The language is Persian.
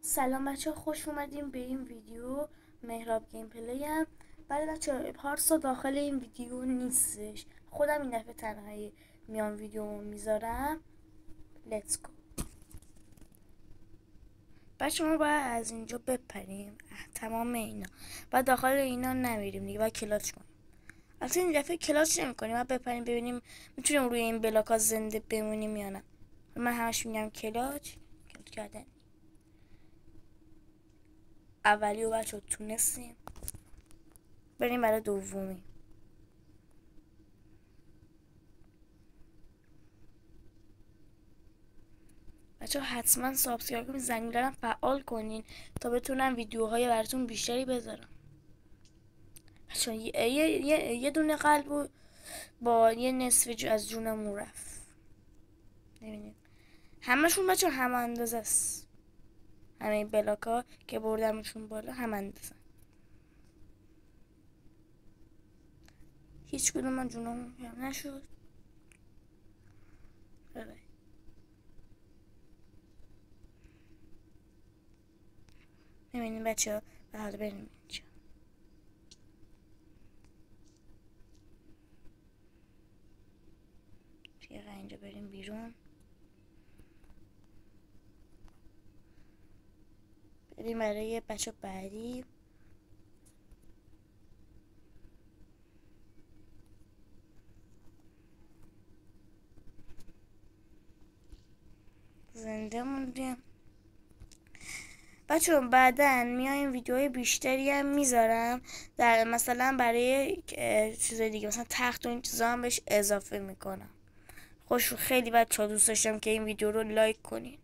سلام بچه، خوش اومدیم به این ویدیو. مهراب گیم پلی هم. برای بچه پارسا داخل این ویدیو نیستش، خودم این دفعه تنهایی میام ویدیو میذارم. لیتس گو. بچه ما باید از اینجا بپریم، تمام اینا بعد داخل اینا نمیریم دیگه، باید کلاچ کنیم. اصلا این دفعه کلاچ نمی کنیم، باید بپریم ببینیم میتونیم روی این بلاک ها زنده بمونیم یا نه. من همش میگم کلاچ کردن. اولی و بچه تونستیم، بریم برای دومی. بچه حتما سابسکرایب کنین، زنگوله فعال کنین تا بتونم ویدیوهای براتون بیشتری بذارم. بچه یه دونه قلب با یه نصف از جونمون رفت. ببینید همشون بچه هم اندازه است، همه بلاک ها که بردمشون بالا هم اندازه. هیچ کدوم من جونمون کم نشد. ببینید بچه ها، به حال بریم اینجا. اینجا بریم بیرون، بریم برای بچه بعدی. زنده موندیم بچه. بعدا میایم ویدیوهای بیشتری هم میذارم، در مثلا برای چیز دیگه، مثلا تخت و این چیزا هم بهش اضافه میکنم. خیلی بچه دوست داشتم که این ویدیو رو لایک کنین.